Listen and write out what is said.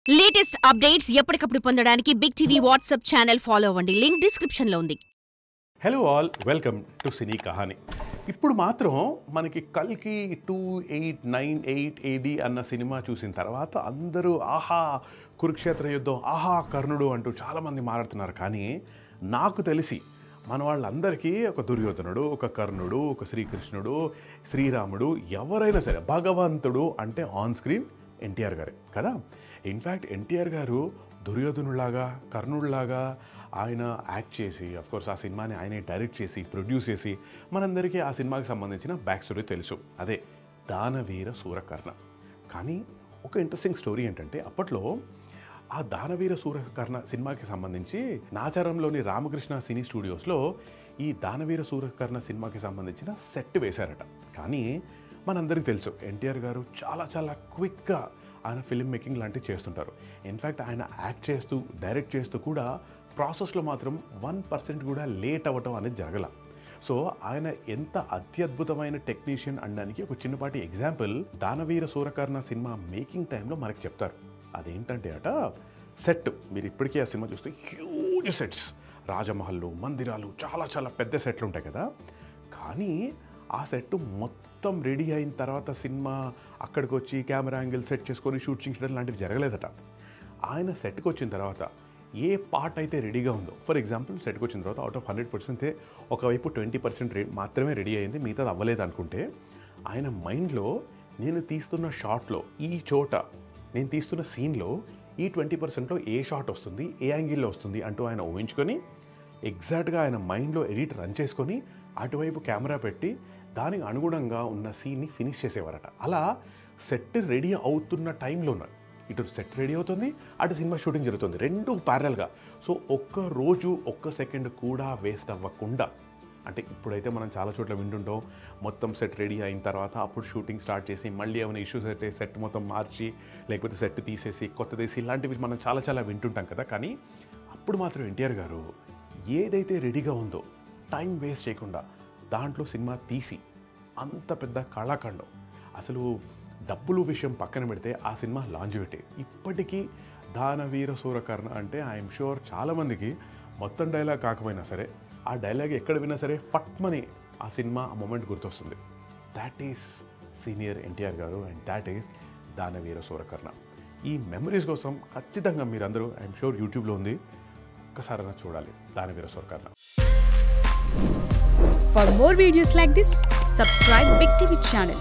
Latest updates ఎప్పటికప్పుడు పొందడానికి Big TV WhatsApp channel follow అవ్వండి. లింక్ డిస్క్రిప్షన్ లో ఉంది. Hello all, welcome to Cine Kahani. ఇప్పుడు మాత్రం మనకి కల్కి 2898 AD అన్న సినిమా చూసిన తర్వాత అందరూ ఆహా కురుక్షేత్ర యుద్ధం, ఆహా కర్ణుడు అంటూ చాలామంది మాట్లాడుతున్నారు. కానీ నాకు తెలిసి మన వాళ్ళందరికీ ఒక దుర్యోధనుడు, ఒక కర్ణుడు, ఒక శ్రీకృష్ణుడు, శ్రీరాముడు, ఎవరైనా సరే భగవంతుడు అంటే ఆన్ స్క్రీన్ ఎన్టీఆర్ గారే కదా. ఇన్ఫ్యాక్ట్ ఎన్టీఆర్ గారు దుర్యోధనులాగా, కర్ణుడిలాగా ఆయన యాక్ట్ చేసి, అఫ్కోర్స్ ఆ సినిమాని ఆయనే డైరెక్ట్ చేసి, ప్రొడ్యూస్ చేసి, మనందరికీ ఆ సినిమాకి సంబంధించిన బ్యాక్ స్టోరీ తెలుసు. అదే దానవీర సూరకర్ణ. కానీ ఒక ఇంట్రెస్టింగ్ స్టోరీ ఏంటంటే, అప్పట్లో ఆ దానవీర సూరకర్ణ సినిమాకి సంబంధించి నాచారంలోని రామకృష్ణ సినీ స్టూడియోస్లో ఈ దానవీర సూరకర్ణ సినిమాకి సంబంధించిన సెట్ వేశారట. కానీ మనందరికీ తెలుసు ఎన్టీఆర్ గారు చాలా చాలా క్విక్గా ఆయన ఫిల్మ్ మేకింగ్ లాంటివి చేస్తుంటారు. ఇన్ఫ్యాక్ట్ ఆయన యాక్ట్ చేస్తూ, డైరెక్ట్ చేస్తూ కూడా ప్రాసెస్లో మాత్రం 1% కూడా లేట్ అవ్వటం అనేది జరగల. సో ఆయన ఎంత అత్యద్భుతమైన టెక్నీషియన్ అనడానికి ఒక చిన్నపాటి ఎగ్జాంపుల్ దానవీర సూరకర్ణ సినిమా మేకింగ్ టైంలో మనకి చెప్తారు. అదేంటంటే సెట్, మీరు ఇప్పటికీ ఆ సినిమా చూస్తే హ్యూజ్ సెట్స్, రాజమహల్లు, మందిరాలు, చాలా చాలా పెద్ద సెట్లు ఉంటాయి కదా. కానీ ఆ సెట్ మొత్తం రెడీ అయిన తర్వాత సినిమా అక్కడికి వచ్చి కెమెరా యాంగిల్ సెట్ చేసుకొని షూట్ చేయడం లాంటివి జరగలేదట. ఆయన సెట్కి వచ్చిన తర్వాత ఏ పార్ట్ అయితే రెడీగా ఉందో, ఫర్ ఎగ్జాంపుల్ సెట్కి వచ్చిన తర్వాత అవుట్ ఆఫ్ 100% ఒకవైపు 20% మాత్రమే రెడీ అయింది, మిగతాది అవ్వలేదు అనుకుంటే, ఆయన మైండ్లో నేను తీస్తున్న షాట్లో, ఈ చోట నేను తీస్తున్న సీన్లో ఈ 20%లో ఏ షాట్ వస్తుంది, ఏ యాంగిల్లో వస్తుంది అంటూ ఆయన ఊహించుకొని ఎగ్జాక్ట్గా ఆయన మైండ్లో ఎడిట్ రన్ చేసుకొని అటువైపు కెమెరా పెట్టి దానికి అనుగుణంగా ఉన్న సీన్ని ఫినిష్ చేసేవారట. అలా సెట్ రెడీ అవుతున్న టైంలో ఇటు సెట్ రెడీ అవుతుంది, అటు సినిమా షూటింగ్ జరుగుతుంది, రెండు ప్యారలల్గా. సో ఒక్క రోజు, ఒక్క సెకండ్ కూడా వేస్ట్ అవ్వకుండా, అంటే ఇప్పుడైతే మనం చాలా చోట్ల వింటుంటాం, మొత్తం సెట్ రెడీ అయిన తర్వాత అప్పుడు షూటింగ్ స్టార్ట్ చేసి మళ్ళీ ఏమైనా ఇష్యూస్ అయితే సెట్ మొత్తం మార్చి, లేకపోతే సెట్ తీసేసి కొత్తదేసి, ఇలాంటివి మనం చాలా చాలా వింటుంటాం కదా. కానీ అప్పుడు మాత్రం ఎన్టీఆర్ గారు ఏదైతే రెడీగా ఉందో టైం వేస్ట్ చేయకుండా దాంట్లో సినిమా తీసి, అంత పెద్ద కళాఖండం, అసలు డబ్బులు విషయం పక్కన పెడితే ఆ సినిమా లాంజివిటీ. ఇప్పటికీ దానవీర సూరకర్ణ అంటే ఐఎమ్ షూర్ చాలామందికి మొత్తం డైలాగ్ కాకపోయినా సరే, ఆ డైలాగ్ ఎక్కడ విన్నా సరే ఫట్మని ఆ సినిమా ఆ మూమెంట్ గుర్తొస్తుంది. దాట్ ఈస్ సీనియర్ ఎన్టీఆర్ గారు అండ్ దాట్ ఈస్ దానవీర సూరకర్ణ. ఈ మెమరీస్ కోసం ఖచ్చితంగా మీరందరూ ఐఎమ్ షూర్ యూట్యూబ్లో ఉంది, ఒక్కసారైనా చూడాలి దానవీర Soora Karna. For more videos like this, subscribe Big TV channel.